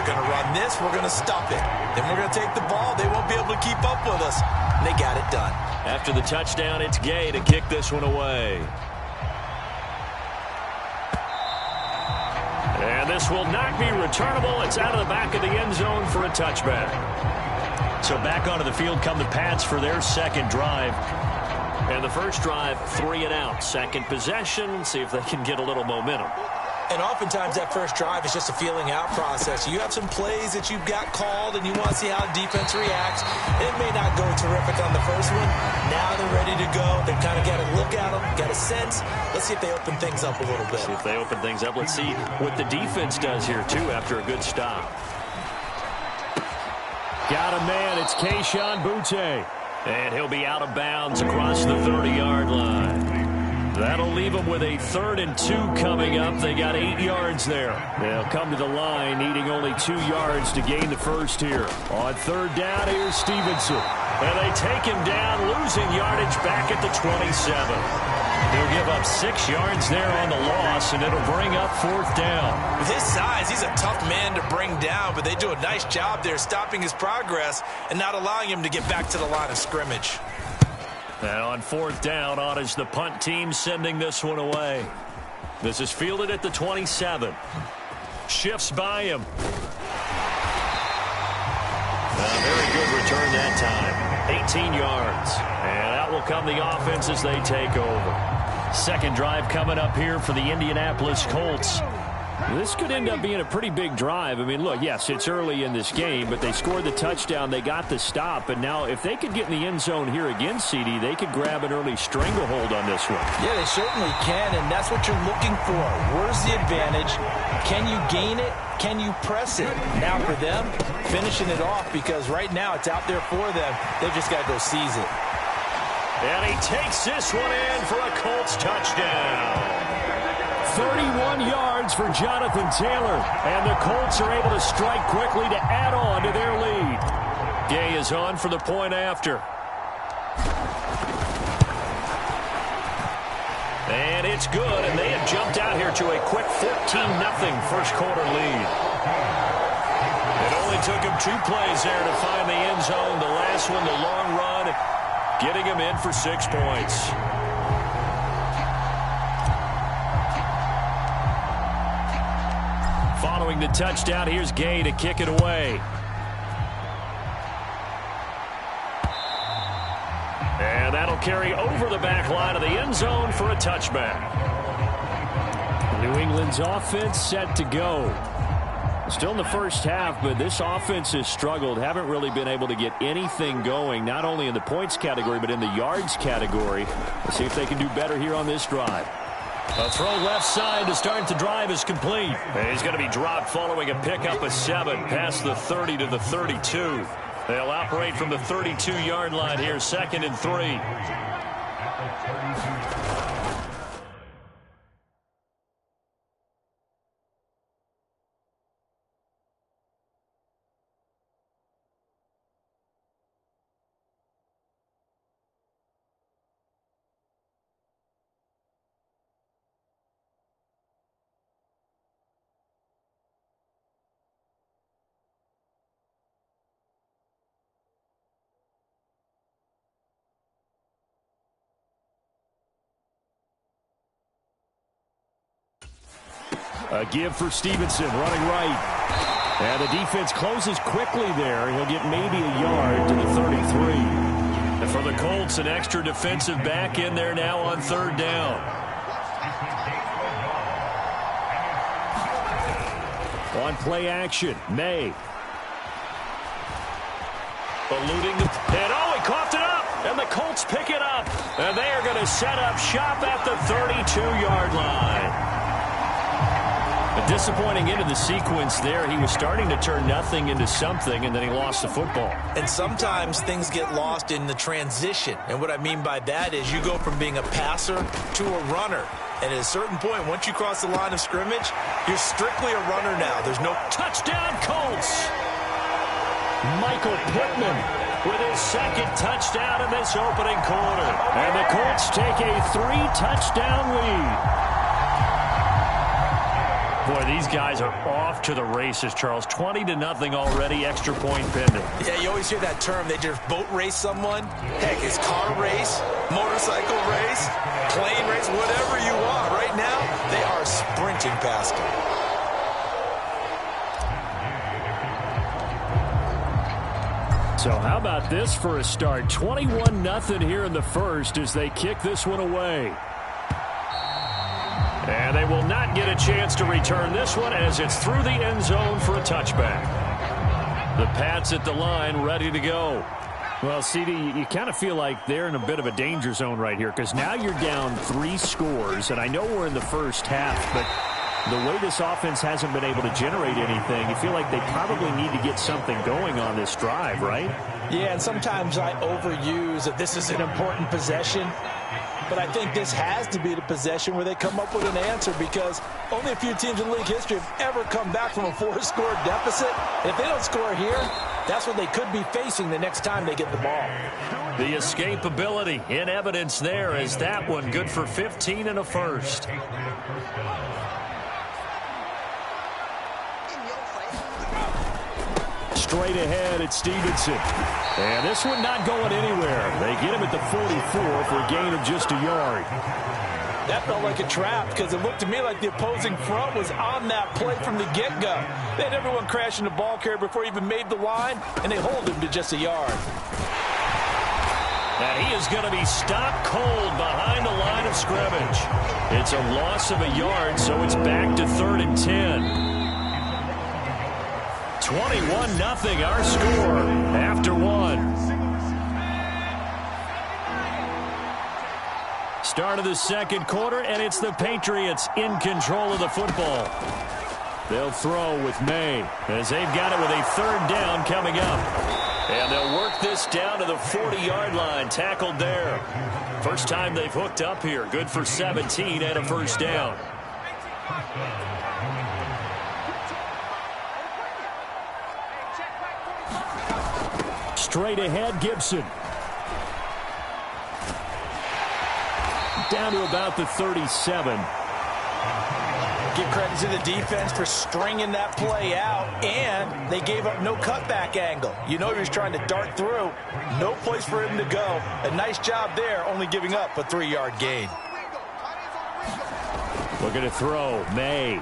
going to run this. We're going to stuff it. Then we're going to take the ball. They won't be able to keep up with us. And they got it done. After the touchdown, it's Gay to kick this one away. And this will not be returnable. It's out of the back of the end zone for a touchback. So back onto the field come the Pats for their second drive. And the first drive, 3 and out. Second possession, see if they can get a little momentum. And oftentimes that first drive is just a feeling out process. You have some plays that you've got called and you want to see how the defense reacts. It may not go terrific on the first one. Now they're ready to go. They've kind of got to look at them, got a sense. Let's see if they open things up a little bit. See if they open things up. Let's see what the defense does here, too, after a good stop. Got a man. It's Kayshon Boutte. And he'll be out of bounds across the 30-yard line. That'll leave them with a 3rd and 2 coming up. They got 8 yards there. They'll come to the line needing only 2 yards to gain the first here. On 3rd down, here's Stevenson. And they take him down, losing yardage back at the 27. He'll give up 6 yards there on the loss, and it'll bring up 4th down. With his size, he's a tough man to bring down, but they do a nice job there stopping his progress and not allowing him to get back to the line of scrimmage. And on 4th down, on is the punt team sending this one away. This is fielded at the 27. Shifts by him. A very good return that time. 18 yards. And out will come the offense as they take over. Second drive coming up here for the Indianapolis Colts. This could end up being a pretty big drive. I mean, look, yes, it's early in this game, but they scored the touchdown. They got the stop. And now if they could get in the end zone here again, CD, they could grab an early stranglehold on this one. Yeah, they certainly can, and that's what you're looking for. Where's the advantage? Can you gain it? Can you press it? Now for them, finishing it off, because right now it's out there for them. They've just got to go seize it. And he takes this one in for a Colts touchdown. 31 yards for Jonathan Taylor. And the Colts are able to strike quickly to add on to their lead. Gay is on for the point after. And it's good, and they have jumped out here to a quick 14-0 first quarter lead. It only took him 2 plays there to find the end zone. The last one, the long run, getting him in for 6 points. Following the touchdown, here's Gay to kick it away. And that'll carry over the back line of the end zone for a touchback. New England's offense set to go. Still in the first half, but this offense has struggled. Haven't really been able to get anything going, not only in the points category, but in the yards category. Let's see if they can do better here on this drive. A throw left side to start the drive is complete. And he's going to be dropped following a pickup of 7 past the 30 to the 32. They'll operate from the 32-yard line here, 2nd and 3. A give for Stevenson, running right. And the defense closes quickly there. He'll get maybe a yard to the 33. And for the Colts, an extra defensive back in there now on 3rd down. On play action, May. Eluding the... And he coughed it up! And the Colts pick it up. And they are going to set up shop at the 32-yard line. A disappointing end of the sequence there. He was starting to turn nothing into something, and then he lost the football. And sometimes things get lost in the transition. And what I mean by that is you go from being a passer to a runner. And at a certain point, once you cross the line of scrimmage, you're strictly a runner now. There's no touchdown, Colts. Michael Pittman with his 2nd touchdown in this opening quarter. And the Colts take a 3-touchdown lead. Boy, these guys are off to the races, Charles. 20-0 already, extra point pending. Yeah, you always hear that term. They just boat race someone. Heck, it's car race, motorcycle race, plane race, whatever you want. Right now, they are sprinting past them. So how about this for a start? 21-0 here in the first as they kick this one away. And they will not get a chance to return this one as it's through the end zone for a touchback. The Pats at the line ready to go. Well, CD, you kind of feel like they're in a bit of a danger zone right here because now you're down 3 scores, and I know we're in the first half, but the way this offense hasn't been able to generate anything, you feel like they probably need to get something going on this drive, right? Yeah, and sometimes I overuse that this is an important possession. But I think this has to be the possession where they come up with an answer because only a few teams in league history have ever come back from a 4-score deficit. And if they don't score here, that's what they could be facing the next time they get the ball. The escapability in evidence there is that one good for 15 and a first. Straight ahead at Stevenson. And this one not going anywhere. They get him at the 44 for a gain of just a yard. That felt like a trap because it looked to me like the opposing front was on that play from the get-go. They had everyone crashing the ball carrier before he even made the line, and they hold him to just a yard. And he is going to be stopped cold behind the line of scrimmage. It's a loss of a yard, so it's back to 3rd and 10. 21-0 our score after 1. Start of the second quarter, and it's the Patriots in control of the football. They'll throw with May as they've got it with a 3rd down coming up. And they'll work this down to the 40-yard line, tackled there. First time they've hooked up here. Good for 17 and a first down. Straight ahead, Gibson. Down to about the 37. Give credit to the defense for stringing that play out, and they gave up no cutback angle. You know he was trying to dart through. No place for him to go. A nice job there, only giving up a 3-yard gain. Looking to throw, May.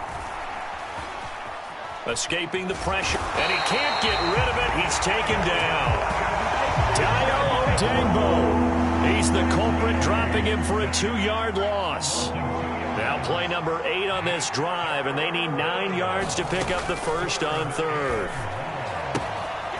Escaping the pressure, and he can't get rid of it. He's taken down. Dayo Odeyingbo. He's the culprit, dropping him for a 2-yard loss. Now play number 8 on this drive, and they need 9 yards to pick up the first on 3rd.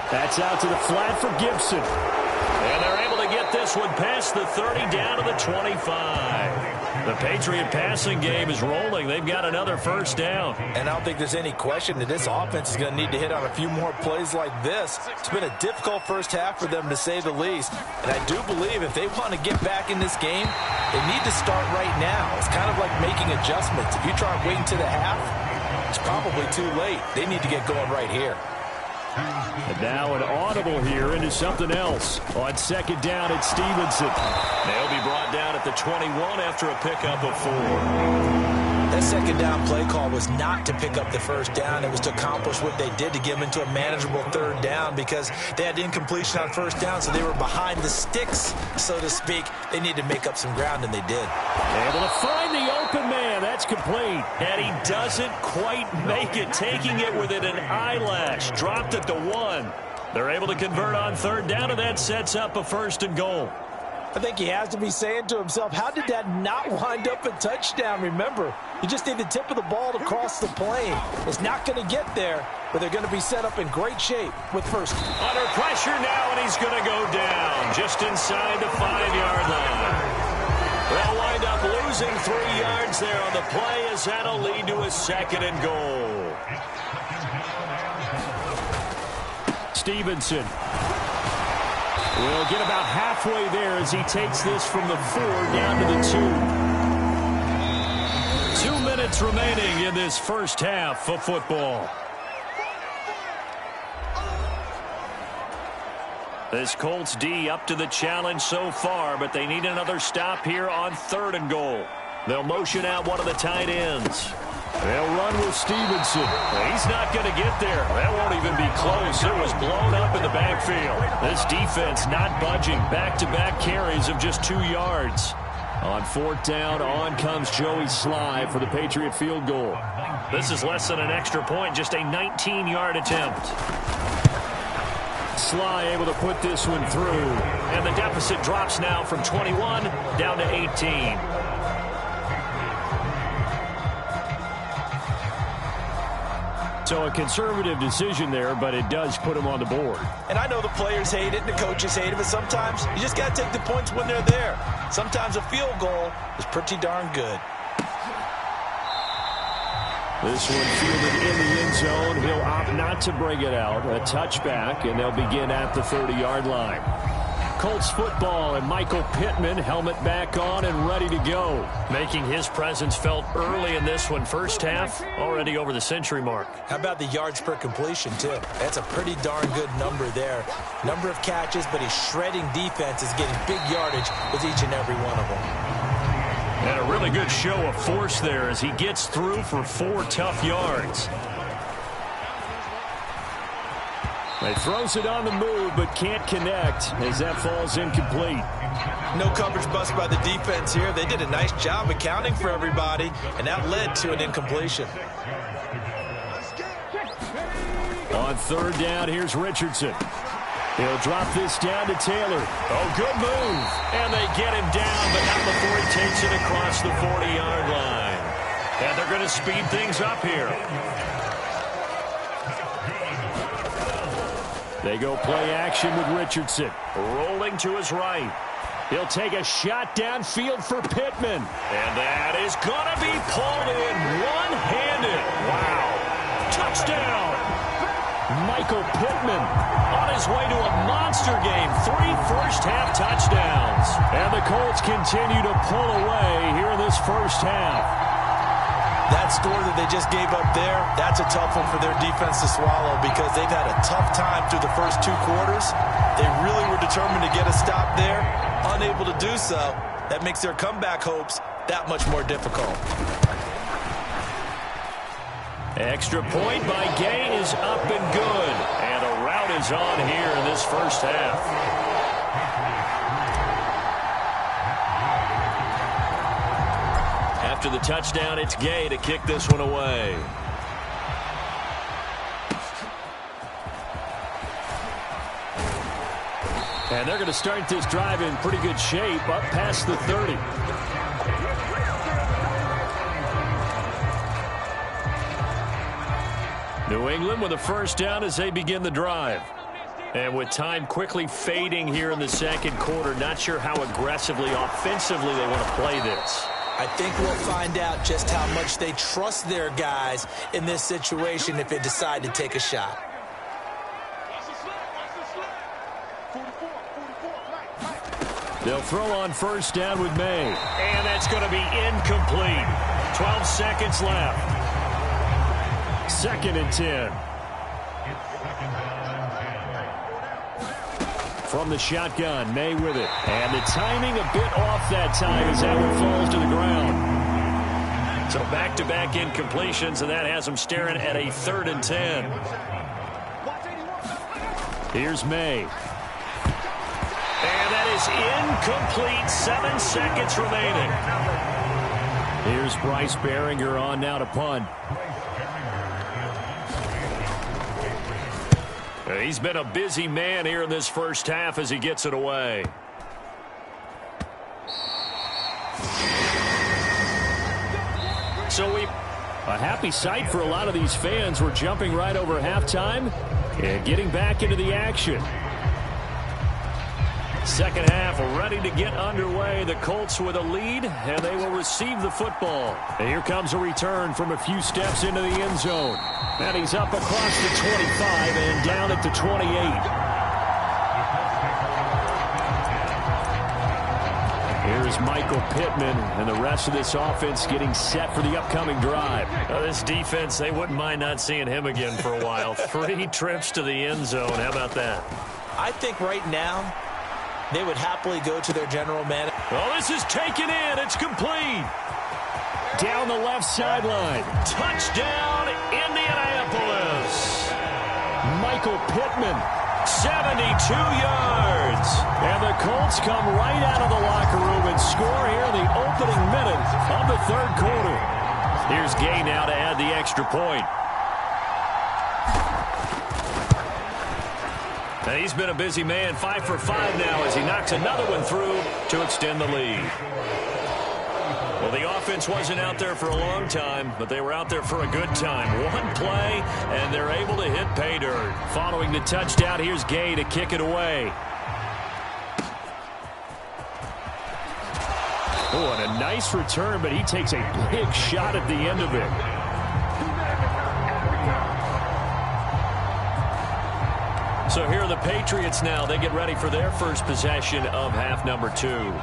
That's out to the flat for Gibson. And they're able to get this one past the 30 down to the 25. The Patriot passing game is rolling. They've got another first down. And I don't think there's any question that this offense is going to need to hit on a few more plays like this. It's been a difficult first half for them, to say the least. And I do believe if they want to get back in this game, they need to start right now. It's kind of like making adjustments. If you try waiting to the half, it's probably too late. They need to get going right here. And now an audible here into something else. On 2nd down at Stevenson. They'll be brought down at the 21 after a pickup of 4. That 2nd down play call was not to pick up the first down. It was to accomplish what they did to get them into a manageable 3rd down because they had incompletion on 1st down, so they were behind the sticks, so to speak. They needed to make up some ground, and they did. Able to find the open man. That's complete. And he doesn't quite make it, taking it within an eyelash. Dropped at the 1. They're able to convert on 3rd down, and that sets up a 1st and goal. I think he has to be saying to himself, how did that not wind up a touchdown? Remember, you just need the tip of the ball to cross the plane. It's not going to get there, but they're going to be set up in great shape with 1st. Under pressure now, and he's going to go down just inside the 5-yard line. They'll wind up losing 3 yards there on the play as that'll lead to a 2nd and goal. Stevenson will get about halfway there as he takes this from the 4 down to the 2. 2 minutes remaining in this first half of football. This Colts D up to the challenge so far, but they need another stop here on 3rd and goal. They'll motion out one of the tight ends. They'll run with Stevenson. He's not going to get there. That won't even be close. It was blown up in the backfield. This defense not budging. Back-to-back carries of just 2 yards. On 4th down, on comes Joey Sly for the Patriot field goal. This is less than an extra point, just a 19-yard attempt. Sly able to put this one through. And the deficit drops now from 21 down to 18. So a conservative decision there, but it does put him on the board. And I know the players hate it and the coaches hate it, but sometimes you just got to take the points when they're there. Sometimes a field goal is pretty darn good. This one fielded in the end zone. He'll opt not to bring it out. A touchback, and they'll begin at the 30-yard line. Colts football and Michael Pittman, helmet back on and ready to go. Making his presence felt early in this one. First half, already over the century mark. How about the yards per completion, too? That's a pretty darn good number there. Number of catches, but he's shredding defenses, getting big yardage with each and every one of them. And a really good show of force there as he gets through for 4 tough yards. He throws it on the move, but can't connect as that falls incomplete. No coverage bust by the defense here. They did a nice job accounting for everybody, and that led to an incompletion. On 3rd down, here's Richardson. He'll drop this down to Taylor. Oh, good move. And they get him down, but not before he takes it across the 40-yard line. And they're going to speed things up here. They go play action with Richardson. Rolling to his right. He'll take a shot downfield for Pittman. And that is going to be pulled in one-handed. Wow. Touchdown. Michael Pittman on his way to a monster game. 3 first-half touchdowns. And the Colts continue to pull away here in this first half. That score that they just gave up there, that's a tough one for their defense to swallow because they've had a tough time through the first 2 quarters. They really were determined to get a stop there. Unable to do so, that makes their comeback hopes that much more difficult. Extra point by Gay is up and good. And a rout is on here in this first half. After the touchdown, it's Gay to kick this one away. And they're going to start this drive in pretty good shape, up past the 30. New England with a first down as they begin the drive. And with time quickly fading here in the second quarter, not sure how aggressively, offensively they want to play this. I think we'll find out just how much they trust their guys in this situation if they decide to take a shot. They'll throw on first down with May. And that's going to be incomplete. 12 seconds left. 2nd and 10. From the shotgun, May with it. And the timing a bit off that time as that one falls to the ground. So back-to-back incompletions, and that has them staring at a 3rd and 10. Here's May. And that is incomplete. 7 seconds remaining. Here's Bryce Baringer on now to punt. He's been a busy man here in this first half as he gets it away. So a happy sight for a lot of these fans. We're jumping right over halftime and getting back into the action. Second half ready to get underway. The Colts with a lead, and they will receive the football. And here comes a return from a few steps into the end zone. And he's up across the 25 and down at the 28. Here's Michael Pittman and the rest of this offense getting set for the upcoming drive. This defense, they wouldn't mind not seeing him again for a while. 3 trips to the end zone. How about that? I think right now they would happily go to their general manager. Oh, this is taken in. It's complete. down the left sideline. Touchdown, Indianapolis. Michael Pittman, 72 yards. And the Colts come right out of the locker room and score here in the opening minute of the third quarter. Here's Gay now to add the extra point. And he's been a busy man, 5 for 5 now as he knocks another one through to extend the lead. Well, the offense wasn't out there for a long time, but they were out there for a good time. One play, and they're able to hit pay dirt. Following the touchdown, here's Gay to kick it away. Oh, and a nice return, but he takes a big shot at the end of it. So here are the Patriots now. They get ready for their first possession of half number 2.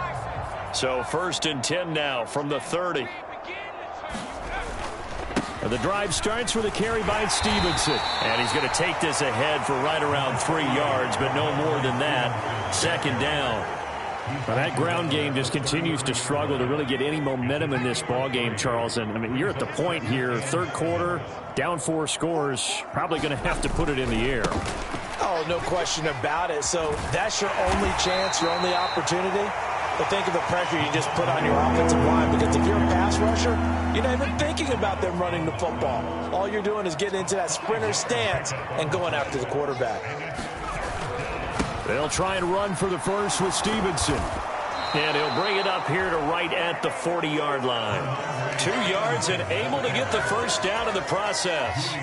So 1st and 10 now from the 30. The drive starts with a carry by Stevenson. And he's going to take this ahead for right around 3 yards, but no more than that. 2nd down. Well, that ground game just continues to struggle to really get any momentum in this ball game, Charles. And I mean, you're at the point here, third quarter, down 4 scores, probably going to have to put it in the air. Oh, no question about it. So that's your only chance, your only opportunity. But think of the pressure you just put on your offensive line, because if you're a pass rusher, you're not even thinking about them running the football. All you're doing is getting into that sprinter stance and going after the quarterback. They'll try and run for the first with Stevenson. And he'll bring it up here to right at the 40-yard line. 2 yards and able to get the first down in the process.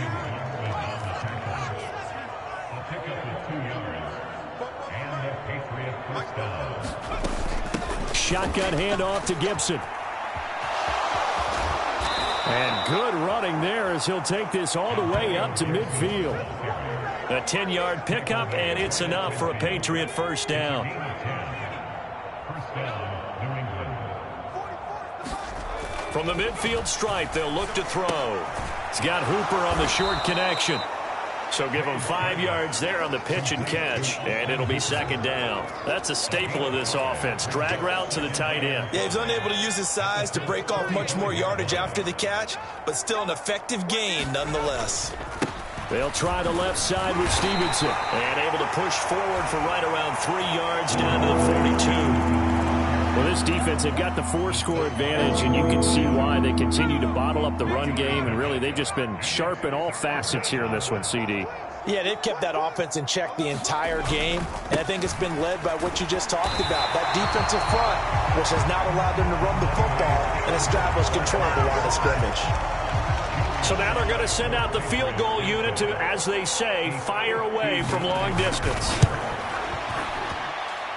Shotgun handoff to Gibson. And good running there as he'll take this all the way up to midfield. A 10-yard pickup, and it's enough for a Patriot first down. From the midfield stripe, they'll look to throw. It's got Hooper on the short connection. So give him 5 yards there on the pitch and catch, and it'll be 2nd down. That's a staple of this offense. Drag route to the tight end. Yeah, he's unable to use his size to break off much more yardage after the catch, but still an effective gain nonetheless. They'll try the left side with Stevenson. And able to push forward for right around 3 yards down to the 42. Well, this defense, they've got the 4-score advantage, and you can see why they continue to bottle up the run game, and really they've just been sharp in all facets here in this one, CD. Yeah, they've kept that offense in check the entire game, and I think it's been led by what you just talked about, that defensive front, which has not allowed them to run the football and establish control of the line of scrimmage. So now they're going to send out the field goal unit to, as they say, fire away from long distance.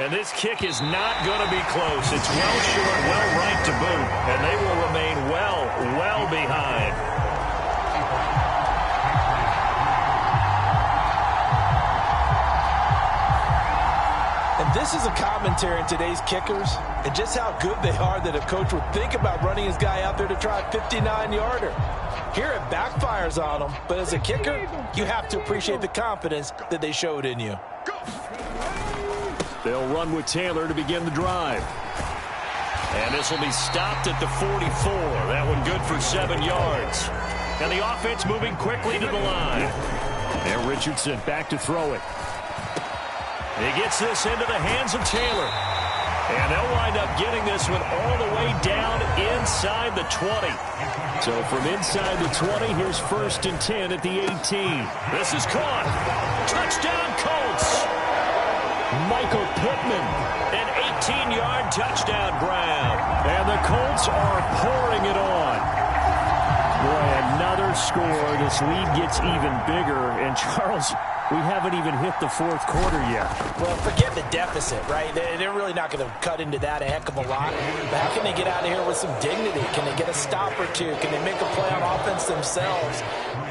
And this kick is not going to be close. It's well short, well right to boot, and they will remain well behind. And this is a commentary in today's kickers and just how good they are that a coach would think about running his guy out there to try a 59-yarder. Here it backfires on them, but as a kicker, you have to appreciate the confidence that they showed in you. They'll run with Taylor to begin the drive. And this will be stopped at the 44. That one good for 7 yards. And the offense moving quickly to the line. And Richardson back to throw it. He gets this into the hands of Taylor. And they'll wind up getting this one all the way down inside the 20. So from inside the 20, here's 1st and 10 at the 18. This is caught. Touchdown, Colts. Michael Pittman, an 18-yard touchdown grab. And the Colts are pouring it on. Boy, another score. This lead gets even bigger. And, Charles, we haven't even hit the 4th quarter yet. Well, forget the deficit, right? They're really not going to cut into that a heck of a lot. But how can they get out of here with some dignity? Can they get a stop or two? Can they make a play on offense themselves?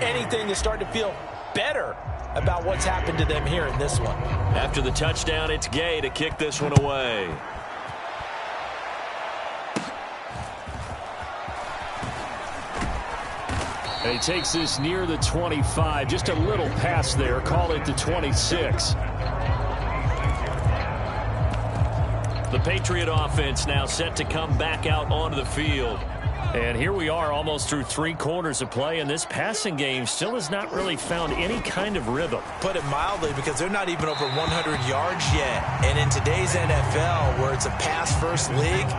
Anything to start to feel better about what's happened to them here in this one. After the touchdown, it's Gay to kick this one away. And he takes this near the 25. Just a little pass there. Call it the 26. The Patriot offense now set to come back out onto the field. And here we are almost through 3 quarters of play, and this passing game still has not really found any kind of rhythm. Put it mildly, because they're not even over 100 yards yet. And in today's NFL, where it's a pass-first league,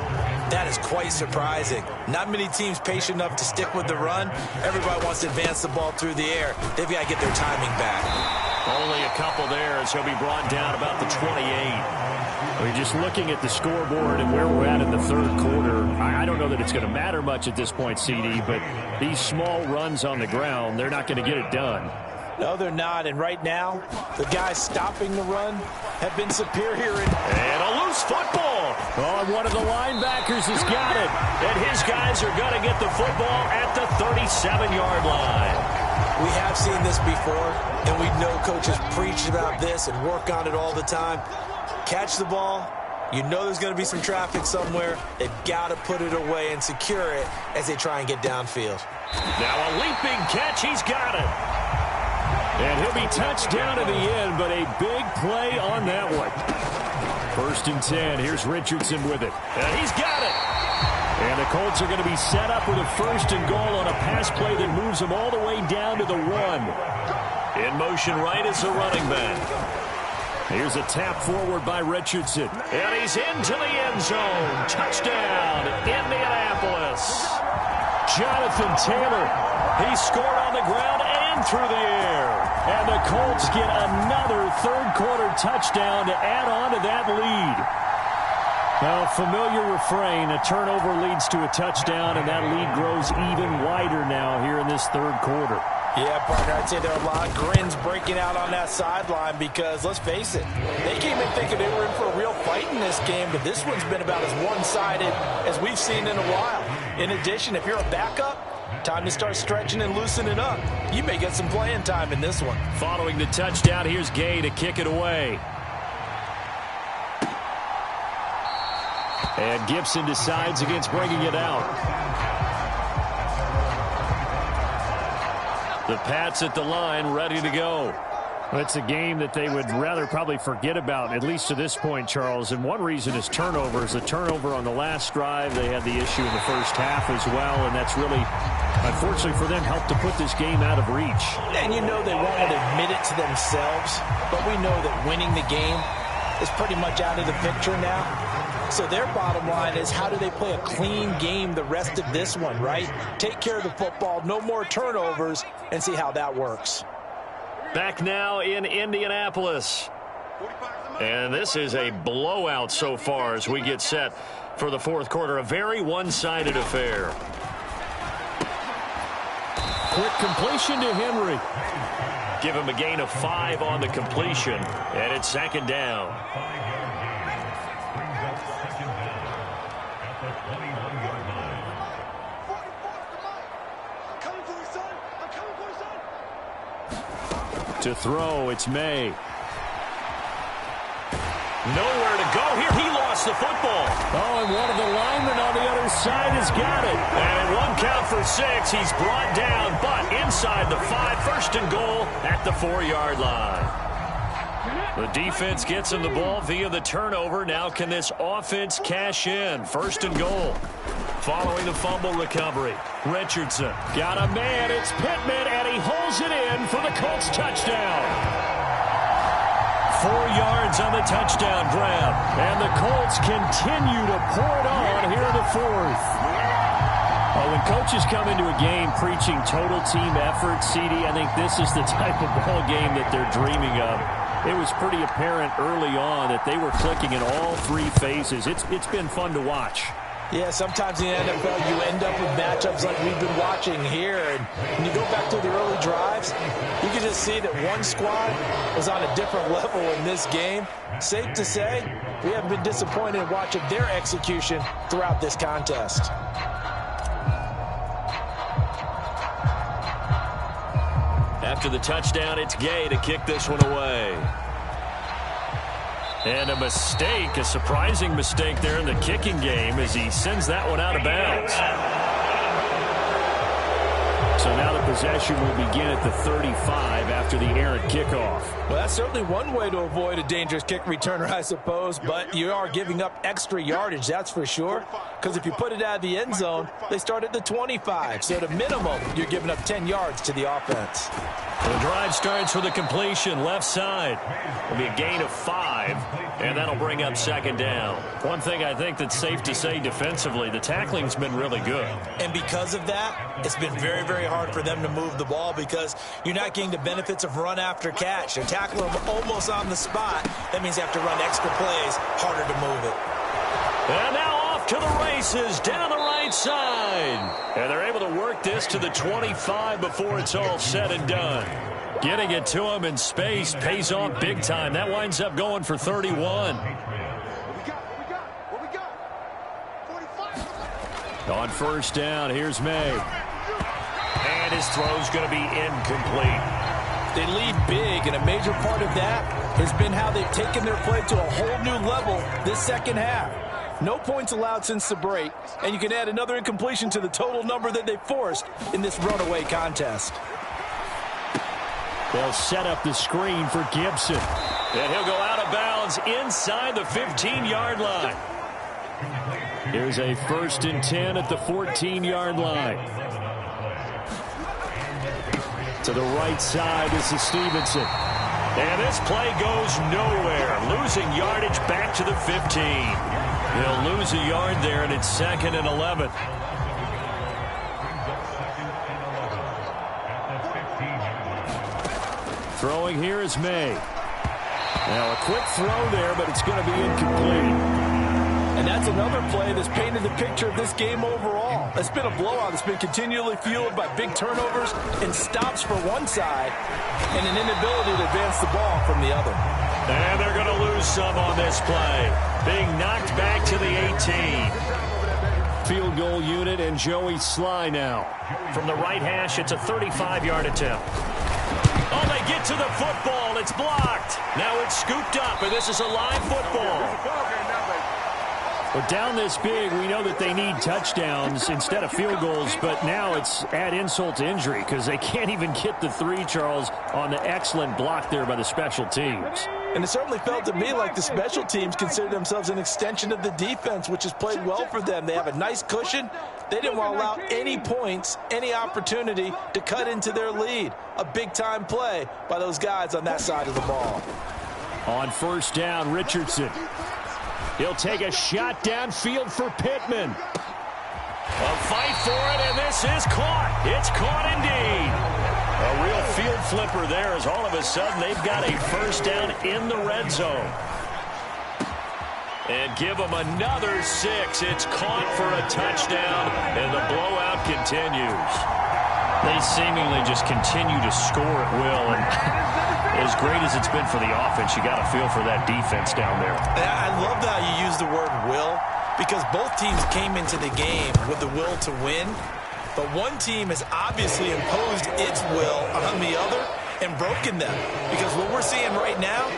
that is quite surprising. Not many teams patient enough to stick with the run. Everybody wants to advance the ball through the air. They've got to get their timing back. Only a couple there as he'll be brought down about the 28. We're just looking at the scoreboard and where we're at in the third quarter. I don't know that it's going to matter much at this point, CD, but these small runs on the ground, they're not going to get it done. No, they're not. And right now, the guys stopping the run have been superior. And a loose football. Oh, one of the linebackers has got it. And his guys are going to get the football at the 37-yard line. We have seen this before, and we know coaches preach about this and work on it all the time. Catch the ball. You know there's going to be some traffic somewhere. They've got to put it away and secure it as they try and get downfield. Now a leaping catch. He's got it. And he'll be touched down to the end, but a big play on that one. 1st and 10. Here's Richardson with it. And he's got it. And the Colts are going to be set up with a 1st and goal on a pass play that moves them all the way down to the 1. In motion right is the running back. Here's a tap forward by Richardson. And he's into the end zone. Touchdown, Indianapolis. Jonathan Taylor. He scored on the ground and through the air. And the Colts get another third-quarter touchdown to add on to that lead. Now, familiar refrain, a turnover leads to a touchdown, and that lead grows even wider now here in this third quarter. Yeah, partner, I'd say there are a lot of grins breaking out on that sideline because, let's face it, they came in thinking they were in for a real fight in this game, but this one's been about as one-sided as we've seen in a while. In addition, if you're a backup, time to start stretching and loosening up. You may get some playing time in this one. Following the touchdown, here's Gay to kick it away. And Gibson decides against bringing it out. The Pats at the line, ready to go. It's a game that they would rather probably forget about, at least to this point, Charles. And one reason is turnovers. The turnover on the last drive, they had the issue in the first half as well, and that's really, unfortunately for them, helped to put this game out of reach. And you know they won't admit it to themselves, but we know that winning the game is pretty much out of the picture now. So their bottom line is, how do they play a clean game the rest of this one, right? Take care of the football, no more turnovers, and see how that works. Back now in Indianapolis. And this is a blowout so far as we get set for the fourth quarter. A very one-sided affair. Quick completion to Henry. Give him a gain of 5 on the completion. And it's 2nd down. To throw, it's May. Nowhere to go here. He lost the football. Oh, and one of the linemen on the other side has got it. And at 1 count for 6, he's brought down, but inside the 5, 1st and goal at the 4-yard line. The defense gets him the ball via the turnover. Now can this offense cash in? 1st and goal. Following the fumble recovery, Richardson got a man. It's Pittman, and he holds it in for the Colts touchdown. 4 yards on the touchdown grab, and the Colts continue to pour it on here in the 4th. When coaches come into a game preaching total team effort, CD, I think this is the type of ball game that they're dreaming of. It was pretty apparent early on that they were clicking in all 3 phases. It's been fun to watch. Yeah, sometimes in the NFL you end up with matchups like we've been watching here. And when you go back to the early drives, you can just see that one squad was on a different level in this game. Safe to say, we haven't been disappointed in watching their execution throughout this contest. After the touchdown, it's Gay to kick this one away. And a mistake, a surprising mistake there in the kicking game as he sends that one out of bounds. So now the possession will begin at the 35 after the errant kickoff. Well, that's certainly one way to avoid a dangerous kick returner, I suppose, but you are giving up extra yardage, that's for sure, because if you put it out of the end zone, they start at the 25, so at a minimum, you're giving up 10 yards to the offense. The drive starts with a completion left side. It'll be a gain of 5, and that'll bring up second down. One thing I think that's safe to say defensively, the tackling's been really good. And because of that, it's been very, very hard for them to move the ball because you're not getting the benefits of run after catch. They're tackling them almost on the spot. That means they have to run extra plays, harder to move it. And now off to the races down the right side. And they're able to work this to the 25 before it's all said and done. Getting it to him in space pays off big time. That winds up going for 31. On first down, here's May. And his throw's going to be incomplete. They lead big, and a major part of that has been how they've taken their play to a whole new level this second half. No points allowed since the break, and you can add another incompletion to the total number that they forced in this runaway contest. They'll set up the screen for Gibson. And he'll go out of bounds inside the 15-yard line. Here's a 1st and 10 at the 14-yard line. To the right side, this is Stevenson. And this play goes nowhere. Losing yardage back to the 15. He'll lose a yard there, and it's 2nd and 11. Throwing here is May. Now a quick throw there, but it's going to be incomplete. And that's another play that's painted the picture of this game overall. It's been a blowout. It's been continually fueled by big turnovers and stops for one side and an inability to advance the ball from the other. And they're going to lose some on this play. Being knocked back to the 18. Field goal unit and Joey Sly now. From the right hash, it's a 35-yard attempt. Oh, they get to the football. It's blocked. Now it's scooped up, and this is a live football. But down this big, we know that they need touchdowns instead of field goals, but now it's add insult to injury because they can't even get the 3, Charles, on the excellent block there by the special teams. And it certainly felt to me like the special teams consider themselves an extension of the defense, which has played well for them. They have a nice cushion. They didn't want to allow any points, any opportunity to cut into their lead. A big-time play by those guys on that side of the ball. On first down, Richardson. He'll take a shot downfield for Pittman. A fight for it, and this is caught. It's caught indeed. A real field flipper there as all of a sudden they've got a first down in the red zone. And give them another 6. It's caught for a touchdown, and the blowout continues. They seemingly just continue to score at will, and as great as it's been for the offense, you got to feel for that defense down there. I love how you use the word will, because both teams came into the game with the will to win, but one team has obviously imposed its will on the other and broken them, because what we're seeing right now,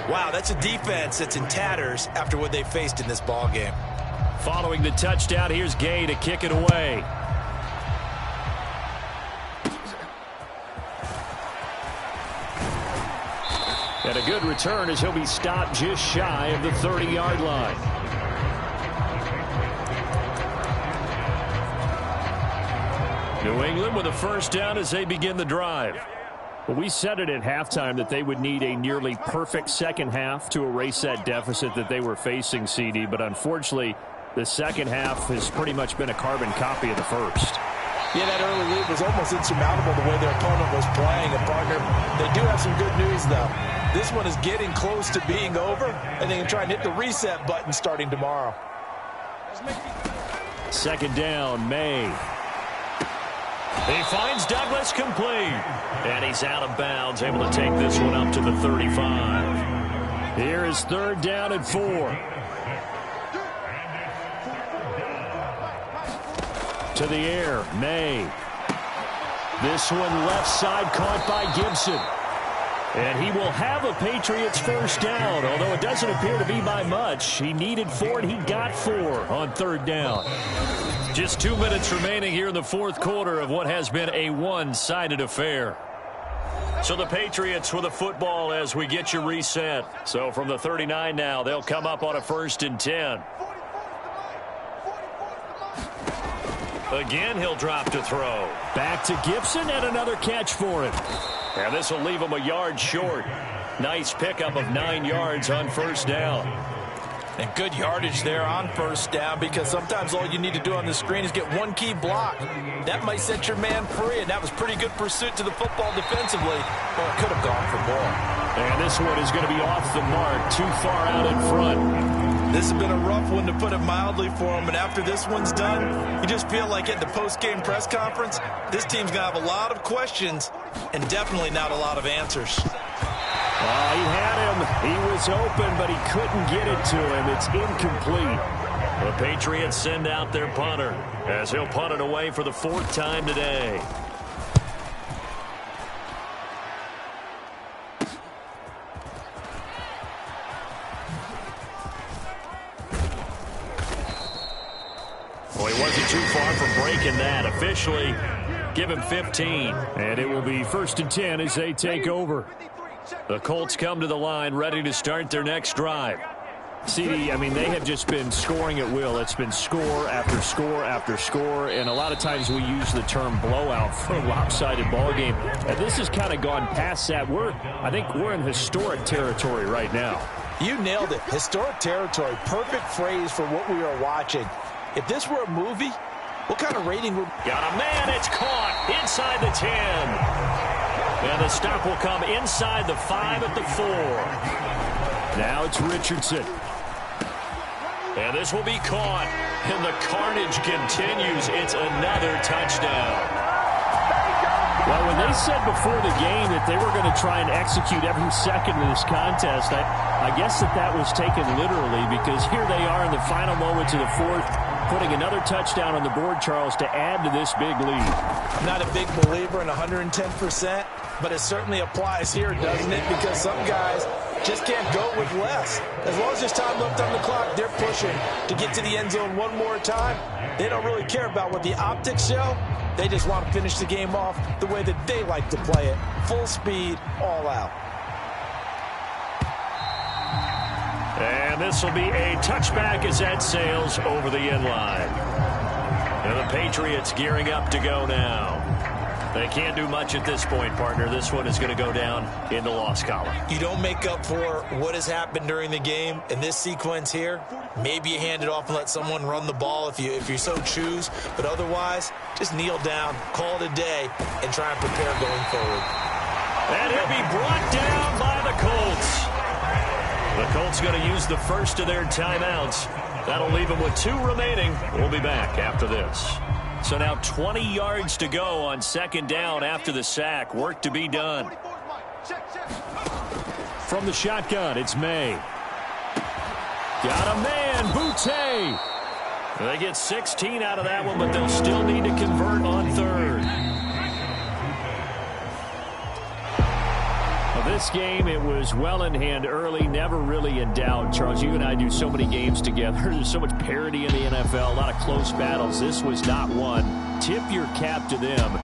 wow, that's a defense that's in tatters after what they faced in this ball game. Following the touchdown, here's Gay to kick it away. And a good return as he'll be stopped just shy of the 30-yard line. New England with a first down as they begin the drive. Well, we said it at halftime that they would need a nearly perfect second half to erase that deficit that they were facing, CD. But unfortunately, the second half has pretty much been a carbon copy of the first. Yeah, that early lead was almost insurmountable the way their opponent was playing. And, partner, they do have some good news, though. This one is getting close to being over, and they can try and hit the reset button starting tomorrow. Second down, May. He finds Douglas complete. And he's out of bounds, able to take this one up to the 35. Here is third down and 4. To the air, May. This one left side caught by Gibson. And he will have a Patriots first down, although it doesn't appear to be by much. He needed 4, and he got 4 on third down. Just 2 minutes remaining here in the fourth quarter of what has been a one-sided affair. So the Patriots with the football as we get you reset. So from the 39 now, they'll come up on a 1st and 10. Again, he'll drop to throw. Back to Gibson and another catch for him. And this will leave him a yard short. Nice pickup of 9 yards on 1st down. And good yardage there on 1st down, because sometimes all you need to do on the screen is get one key block. That might set your man free, and that was pretty good pursuit to the football defensively. Well, it could have gone for more. And this one is going to be off the mark, too far out in front. This has been a rough one, to put it mildly, for him. And after this one's done, you just feel like at the post-game press conference, this team's going to have a lot of questions and definitely not a lot of answers. Oh, he had him. He was open, but he couldn't get it to him. It's incomplete. The Patriots send out their punter as he'll punt it away for the 4th time today. Well, he wasn't too far from breaking that. Officially, give him 15. And it will be 1st and 10 as they take over. The Colts come to the line ready to start their next drive. CD, I mean, they have just been scoring at will. It's been score after score after score, and a lot of times we use the term blowout for a lopsided ball game. And this has kind of gone past that. I think we're in historic territory right now. You nailed it. Historic territory. Perfect phrase for what we are watching. If this were a movie, what kind of rating would... Got a man. It's caught inside the 10. And the stop will come inside the 5 at the 4. Now it's Richardson. And this will be caught. And the carnage continues. It's another touchdown. Well, when they said before the game that they were going to try and execute every second of this contest, I guess that was taken literally, because here they are in the final moments of the 4th, putting another touchdown on the board, Charles, to add to this big lead. I'm not a big believer in 110%, but it certainly applies here, doesn't it? Because some guys just can't go with less. As long as there's time left on the clock, they're pushing to get to the end zone one more time. They don't really care about what the optics show. They just want to finish the game off the way that they like to play it. Full speed, all out. And this will be a touchback as that sails over the end line. And the Patriots gearing up to go now. They can't do much at this point, partner. This one is going to go down in the loss column. You don't make up for what has happened during the game in this sequence here. Maybe you hand it off and let someone run the ball if you so choose. But otherwise, just kneel down, call it a day, and try and prepare going forward. And he'll be brought down by the Colts. The Colts going to use the first of their timeouts. That'll leave them with 2 remaining. We'll be back after this. So now 20 yards to go on 2nd down after the sack. Work to be done. From the shotgun, it's May. Got a man, Boutte. They get 16 out of that one, but they'll still need to convert on 3rd. This game, it was well in hand early, never really in doubt. Charles, you and I do so many games together. There's so much parity in the NFL, a lot of close battles. This was not one. Tip your cap to them.